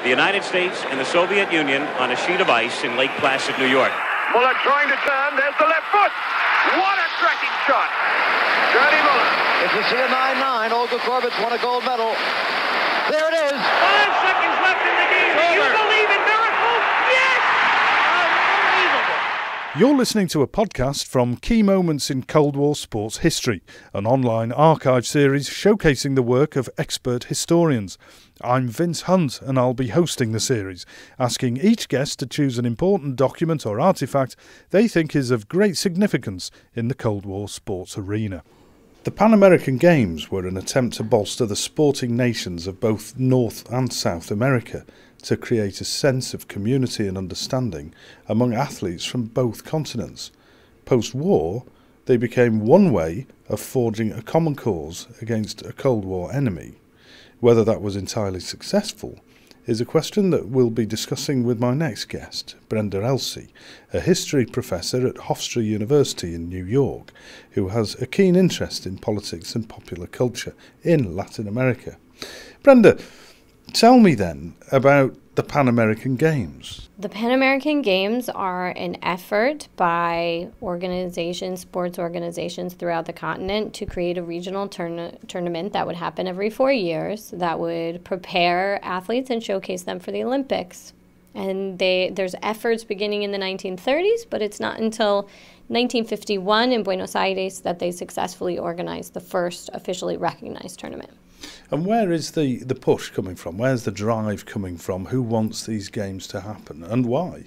the United States and the Soviet Union on a sheet of ice in Lake Placid, New York. Muller trying to turn. There's the left foot. What a cracking shot. Johnny Muller. If you see a 9-9, Olga Korbut's won a gold medal. There it is. 5 seconds left in the game. Do you believe in miracles? Yes! Unbelievable. You're listening to a podcast from Key Moments in Cold War Sports History, an online archive series showcasing the work of expert historians. I'm Vince Hunt and I'll be hosting the series, asking each guest to choose an important document or artefact they think is of great significance in the Cold War sports arena. The Pan American Games were an attempt to bolster the sporting nations of both North and South America to create a sense of community and understanding among athletes from both continents. Post-war, they became one way of forging a common cause against a Cold War enemy. Whether that was entirely successful is a question that we'll be discussing with my next guest, Brenda Elsey, a history professor at Hofstra University in New York, who has a keen interest in politics and popular culture in Latin America. Brenda, tell me then about the Pan American Games. The Pan American Games are an effort by organizations, sports organizations throughout the continent to create a regional tournament that would happen every 4 years that would prepare athletes and showcase them for the Olympics. And there's efforts beginning in the 1930s, but it's not until 1951 in Buenos Aires that they successfully organized the first officially recognized tournament. And where is the push coming from? Where's the drive coming from? Who wants these games to happen and why?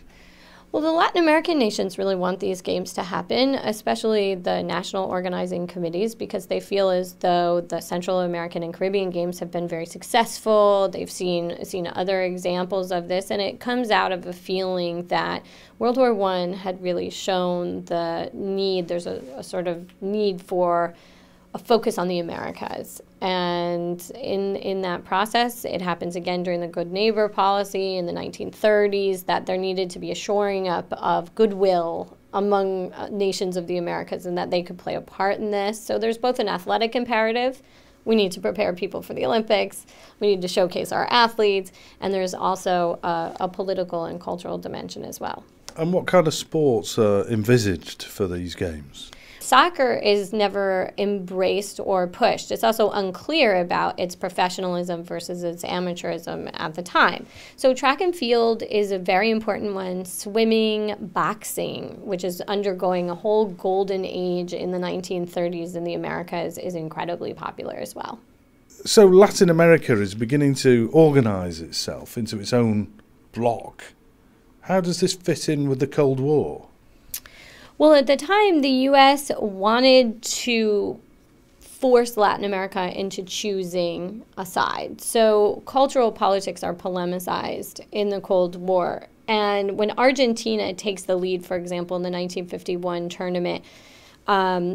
Well, the Latin American nations really want these games to happen, especially the national organizing committees, because they feel as though the Central American and Caribbean games have been very successful. They've seen other examples of this, and it comes out of a feeling that World War I had really shown the need. There's a sort of need for a focus on the Americas. And in that process, it happens again during the Good Neighbor policy in the 1930s that there needed to be a shoring up of goodwill among nations of the Americas and that they could play a part in this. So there's both an athletic imperative. We need to prepare people for the Olympics. We need to showcase our athletes. And there's also a political and cultural dimension as well. And what kind of sports are envisaged for these games? Soccer is never embraced or pushed. It's also unclear about its professionalism versus its amateurism at the time. So track and field is a very important one. Swimming, boxing, which is undergoing a whole golden age in the 1930s in the Americas, is incredibly popular as well. So Latin America is beginning to organise itself into its own bloc. How does this fit in with the Cold War? Well, at the time, the U.S. wanted to force Latin America into choosing a side. So cultural politics are polemicized in the Cold War. And when Argentina takes the lead, for example, in the 1951 tournament,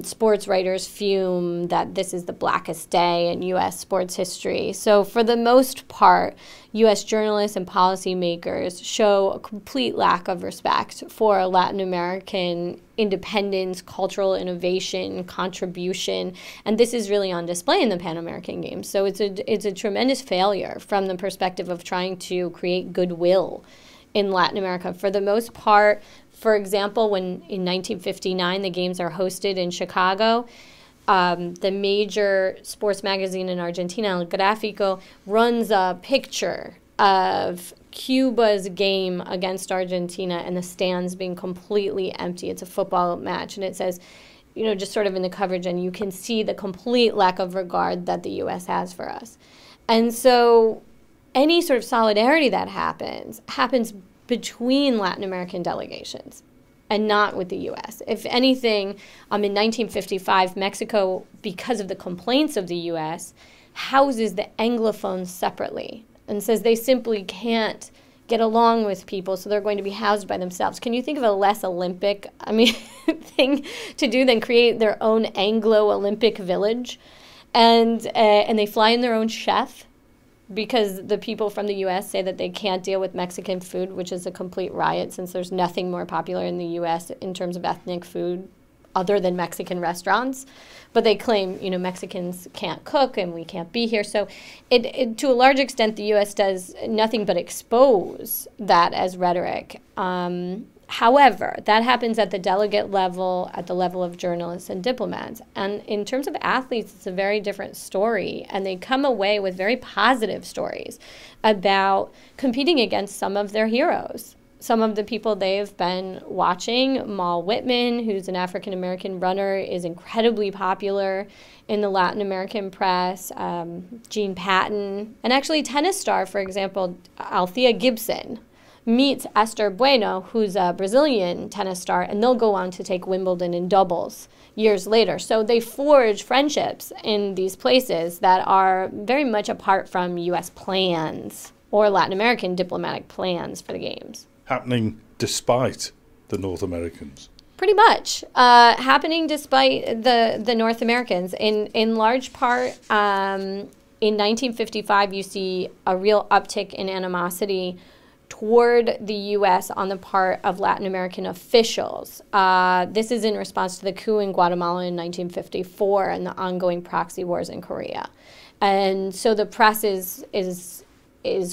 sports writers fume that this is the blackest day in U.S. sports history. So for the most part, U.S. journalists and policymakers show a complete lack of respect for Latin American independence, cultural innovation, contribution, and this is really on display in the Pan American Games. So it's a tremendous failure from the perspective of trying to create goodwill in Latin America. For the most part, for example, when in 1959 the games are hosted in Chicago, the major sports magazine in Argentina, El Gráfico, runs a picture of Cuba's game against Argentina and the stands being completely empty. It's a football match, and it says, just sort of in the coverage, and you can see the complete lack of regard that the U.S. has for us. And so any sort of solidarity that happens between Latin American delegations and not with the U.S. If anything, in 1955, Mexico, because of the complaints of the U.S., houses the Anglophones separately and says they simply can't get along with people, so they're going to be housed by themselves. Can you think of a less Olympic, thing to do than create their own Anglo-Olympic village? And they fly in their own chef, because the people from the U.S. say that they can't deal with Mexican food, which is a complete riot since there's nothing more popular in the U.S. in terms of ethnic food other than Mexican restaurants. But they claim, Mexicans can't cook and we can't be here. So it to a large extent, the U.S. does nothing but expose that as rhetoric. However, that happens at the delegate level, at the level of journalists and diplomats. And in terms of athletes, it's a very different story. And they come away with very positive stories about competing against some of their heroes. Some of the people they've been watching, Mal Whitman, who's an African-American runner, is incredibly popular in the Latin American press, Jean Patton, and actually tennis star, for example, Althea Gibson, meets Esther Bueno, who's a Brazilian tennis star, and they'll go on to take Wimbledon in doubles years later. So they forge friendships in these places that are very much apart from U.S. plans or Latin American diplomatic plans for the games. Happening despite the North Americans. Pretty much. Happening despite the North Americans. In large part, in 1955, you see a real uptick in animosity toward the U.S. on the part of Latin American officials. This is in response to the coup in Guatemala in 1954 and the ongoing proxy wars in Korea. And so the press is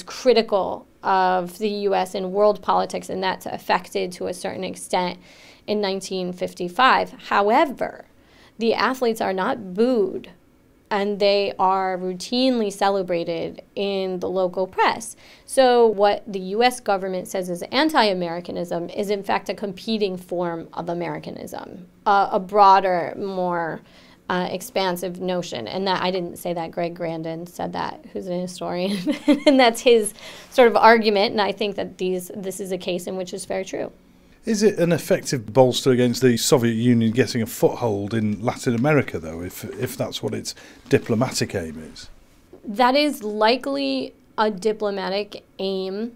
critical of the U.S. in world politics, and that's affected to a certain extent in 1955. However, the athletes are not booed, and they are routinely celebrated in the local press. So what the U.S. government says is anti-Americanism is in fact a competing form of Americanism, a broader, more expansive notion. And that I didn't say that, Greg Grandin said that, who's an historian. And that's his sort of argument. And I think that this is a case in which it's very true. Is it an effective bolster against the Soviet Union getting a foothold in Latin America, though, if that's what its diplomatic aim is? That is likely a diplomatic aim.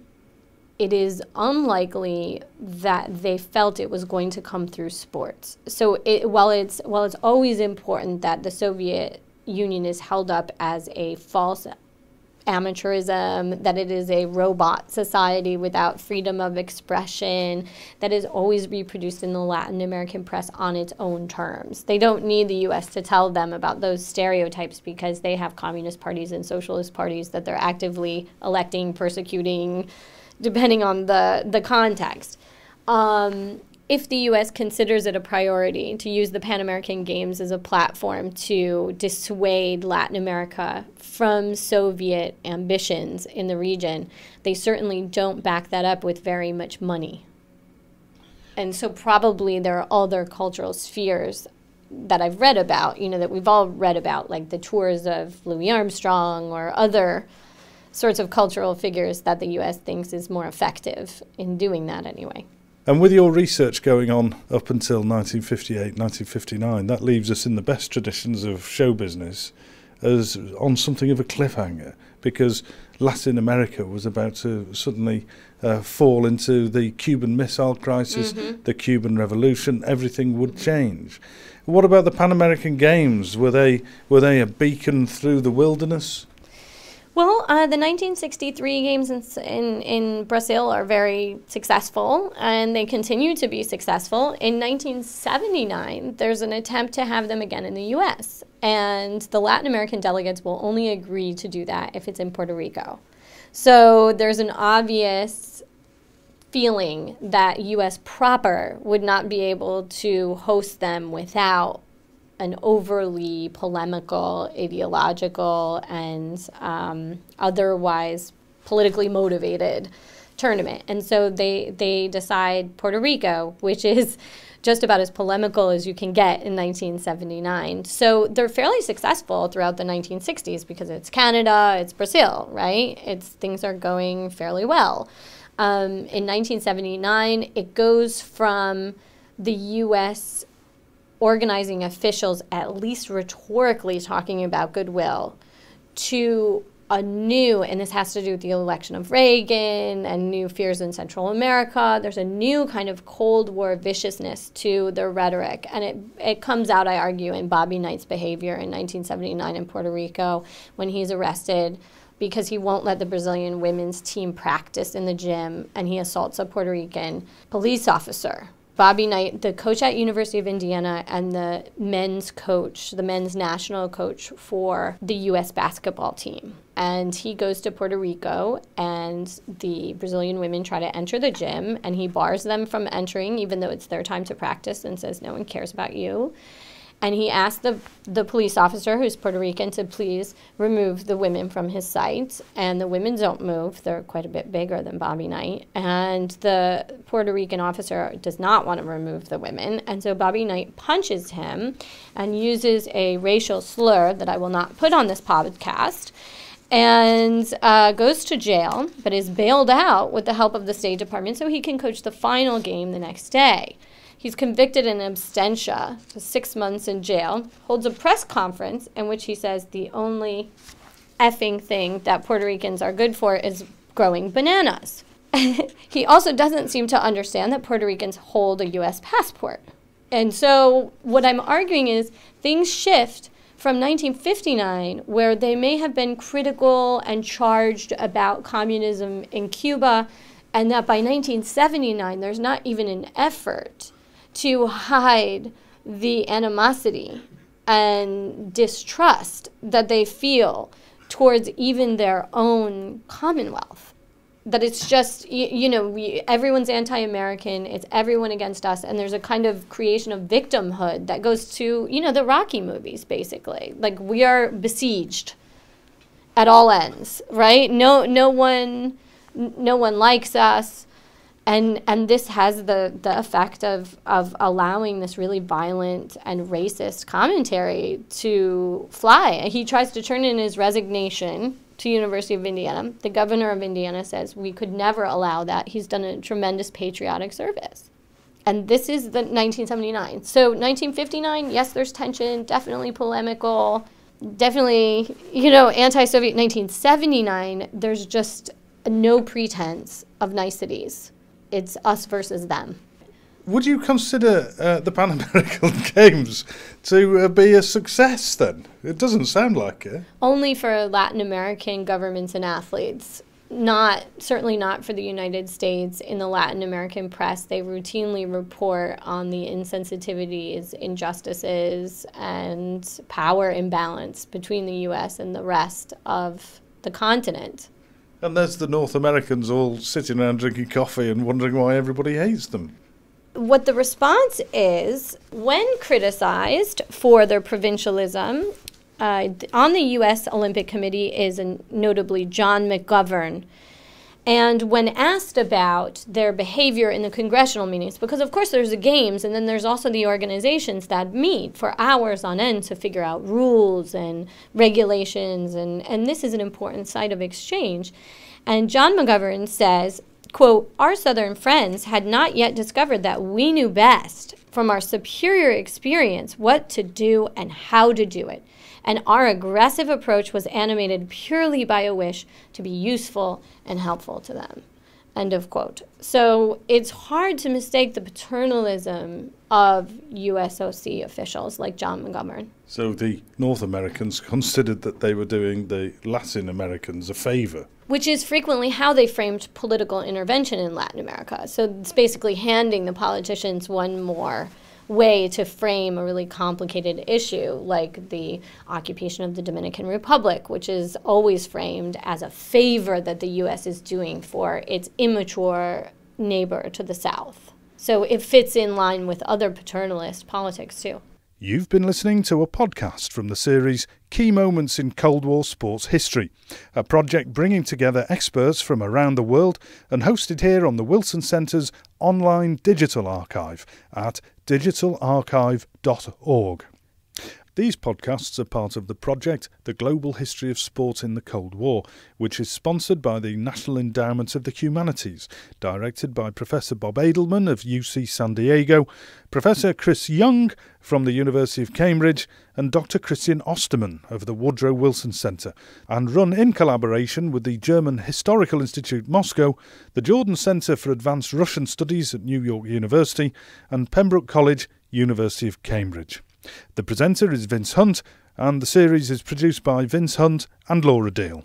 It is unlikely that they felt it was going to come through sports. So while it's always important that the Soviet Union is held up as a false amateurism, that it is a robot society without freedom of expression, that is always reproduced in the Latin American press on its own terms. They don't need the U.S. to tell them about those stereotypes because they have communist parties and socialist parties that they're actively electing, persecuting, depending on the context. If the U.S. considers it a priority to use the Pan American Games as a platform to dissuade Latin America from Soviet ambitions in the region, they certainly don't back that up with very much money. And so probably there are other cultural spheres that I've read about, that we've all read about, like the tours of Louis Armstrong or other sorts of cultural figures that the U.S. thinks is more effective in doing that anyway. And with your research going on up until 1958, 1959, that leaves us in the best traditions of show business as on something of a cliffhanger, because Latin America was about to suddenly fall into the Cuban Missile Crisis, the Cuban Revolution. Everything would change. What about the Pan American Games? Were they a beacon through the wilderness? Well, the 1963 games in Brazil are very successful, and they continue to be successful. In 1979, there's an attempt to have them again in the U.S., and the Latin American delegates will only agree to do that if it's in Puerto Rico. So there's an obvious feeling that U.S. proper would not be able to host them without an overly polemical, ideological, and otherwise politically motivated tournament. And so they decide Puerto Rico, which is just about as polemical as you can get in 1979. So they're fairly successful throughout the 1960s because it's Canada, it's Brazil, right? Things are going fairly well. In 1979, it goes from the U.S. organizing officials at least rhetorically talking about goodwill to a new, and this has to do with the election of Reagan and new fears in Central America. There's a new kind of Cold War viciousness to their rhetoric. And it comes out, I argue, in Bobby Knight's behavior in 1979 in Puerto Rico when he's arrested because he won't let the Brazilian women's team practice in the gym, and he assaults a Puerto Rican police officer Bobby Knight, the coach at University of Indiana, and the men's coach, the men's national coach for the U.S. basketball team. And he goes to Puerto Rico, and the Brazilian women try to enter the gym, and he bars them from entering, even though it's their time to practice, and says, no one cares about you. And he asked the police officer, who's Puerto Rican, to please remove the women from his sight. And the women don't move. They're quite a bit bigger than Bobby Knight. And the Puerto Rican officer does not want to remove the women. And so Bobby Knight punches him and uses a racial slur that I will not put on this podcast, and goes to jail, but is bailed out with the help of the State Department so he can coach the final game the next day. He's convicted in absentia for 6 months in jail, holds a press conference in which he says the only effing thing that Puerto Ricans are good for is growing bananas. He also doesn't seem to understand that Puerto Ricans hold a U.S. passport. And so what I'm arguing is things shift from 1959, where they may have been critical and charged about communism in Cuba, and that by 1979 there's not even an effort to hide the animosity and distrust that they feel towards even their own Commonwealth. That it's just, everyone's anti-American, it's everyone against us, and there's a kind of creation of victimhood that goes to, the Rocky movies, basically. Like, we are besieged at all ends, right? No one likes us. And this has the effect of allowing this really violent and racist commentary to fly. He tries to turn in his resignation to University of Indiana. The governor of Indiana says we could never allow that. He's done a tremendous patriotic service. And this is the 1979. So 1959, yes, there's tension, definitely polemical, definitely, anti-Soviet. 1979, there's just no pretense of niceties. It's us versus them. Would you consider the Pan American Games to be a success then? It doesn't sound like it. Only for Latin American governments and athletes. Certainly not for the United States. In the Latin American press, they routinely report on the insensitivities, injustices, and power imbalance between the U.S. and the rest of the continent. And there's the North Americans all sitting around drinking coffee and wondering why everybody hates them. What the response is, when criticized for their provincialism, on the U.S. Olympic Committee is notably John McGovern. And when asked about their behavior in the congressional meetings, because of course there's the games and then there's also the organizations that meet for hours on end to figure out rules and regulations, and this is an important site of exchange. And John McGovern says, quote, "Our Southern friends had not yet discovered that we knew best from our superior experience what to do and how to do it. And our aggressive approach was animated purely by a wish to be useful and helpful to them." End of quote. So it's hard to mistake the paternalism of USOC officials like John McGovern. So the North Americans considered that they were doing the Latin Americans a favor. Which is frequently how they framed political intervention in Latin America. So it's basically handing the politicians one more way to frame a really complicated issue, like the occupation of the Dominican Republic, which is always framed as a favor that the U.S. is doing for its immature neighbor to the south. So it fits in line with other paternalist politics, too. You've been listening to a podcast from the series Key Moments in Cold War Sports History, a project bringing together experts from around the world and hosted here on the Wilson Centre's online digital archive at digitalarchive.org. These podcasts are part of the project The Global History of Sport in the Cold War, which is sponsored by the National Endowment of the Humanities, directed by Professor Bob Edelman of UC San Diego, Professor Chris Young from the University of Cambridge, and Dr. Christian Ostermann of the Woodrow Wilson Centre, and run in collaboration with the German Historical Institute Moscow, the Jordan Centre for Advanced Russian Studies at New York University, and Pembroke College, University of Cambridge. The presenter is Vince Hunt, and the series is produced by Vince Hunt and Laura Deal.